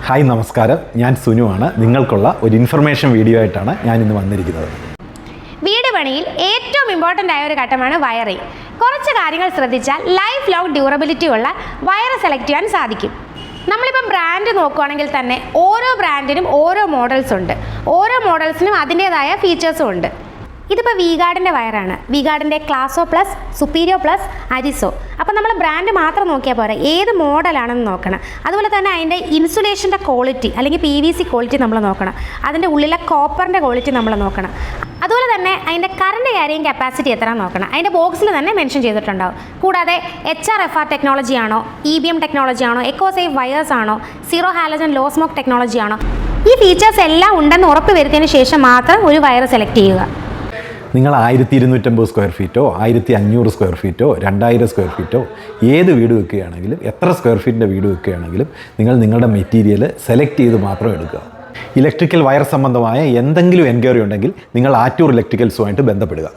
Hi നമസ്കാരം, ഞാൻ സുനുവാണ്. നിങ്ങൾക്കുള്ള ഒരു ഇൻഫർമേഷൻ വീഡിയോ ആയിട്ടാണ് ഞാൻ ഇന്ന് വന്നിരിക്കുന്നത്. വീട് പണിയിൽ ഏറ്റവും ഇമ്പോർട്ടൻ്റ് ആയ ഒരു ഘട്ടമാണ് വയറിംഗ്. കുറച്ച് കാര്യങ്ങൾ ശ്രദ്ധിച്ചാൽ ലൈഫ് ലോങ് ഡ്യൂറബിലിറ്റി ഉള്ള വയർ സെലക്ട് ചെയ്യാൻ സാധിക്കും. നമ്മളിപ്പം ബ്രാൻഡ് നോക്കുകയാണെങ്കിൽ തന്നെ ഓരോ ബ്രാൻഡിനും ഓരോ മോഡൽസ് ഉണ്ട്. ഓരോ മോഡൽസിനും അതിൻ്റേതായ ഫീച്ചേഴ്സും ഉണ്ട്. ഇതിപ്പോൾ വി-ഗാർഡിൻ്റെ വയറാണ്. വി-ഗാർഡിൻ്റെ ക്ലാസോ പ്ലസ്, സുപ്പീരിയോ പ്ലസ്, അരിസോ. അപ്പോൾ നമ്മൾ ബ്രാൻഡ് മാത്രം നോക്കിയാൽ പോരാ, ഏത് മോഡലാണെന്ന് നോക്കണം. അതുപോലെ തന്നെ അതിൻ്റെ ഇൻസുലേഷൻ്റെ ക്വാളിറ്റി അല്ലെങ്കിൽ PVC ക്വാളിറ്റി നമ്മൾ നോക്കണം. അതിൻ്റെ ഉള്ളിലെ കോപ്പറിൻ്റെ ക്വാളിറ്റി നമ്മൾ നോക്കണം. അതുപോലെ തന്നെ അതിൻ്റെ കറണ്ട് ക്യാരിയിങ് കപ്പാസിറ്റി എത്ര നോക്കണം. അതിൻ്റെ ബോക്സിൽ തന്നെ മെൻഷൻ ചെയ്തിട്ടുണ്ടാവും. കൂടാതെ HRFR ടെക്നോളജി ആണോ, EBM ടെക്നോളജി ആണോ, എക്കോ സേഫ് വയേഴ്സ് ആണോ, zero halogen low smoke technology ആണോ, ഈ ഫീച്ചേഴ്സ് എല്ലാം ഉണ്ടെന്ന് ഉറപ്പ് വരുത്തിയതിന് ശേഷം മാത്രം ഒരു വയർ സെലക്ട് ചെയ്യുക. നിങ്ങൾ 1250 സ്ക്വയർ ഫീറ്റോ 1500 സ്ക്വയർ ഫീറ്റോ 2000 സ്ക്വയർ ഫീറ്റോ ഏത് വീട് വെക്കുകയാണെങ്കിലും, എത്ര സ്ക്വയർ ഫീറ്റിൻ്റെ വീട് വെക്കുകയാണെങ്കിലും നിങ്ങൾ നിങ്ങളുടെ മെറ്റീരിയൽ സെലക്ട് ചെയ്ത് മാത്രം എടുക്കുക. ഇലക്ട്രിക്കൽ വയർ സംബന്ധമായ എന്തെങ്കിലും എൻക്വയറി ഉണ്ടെങ്കിൽ നിങ്ങൾ ആറ്റൂർ ഇലക്ട്രിക്കൽസുമായിട്ട് ബന്ധപ്പെടുക.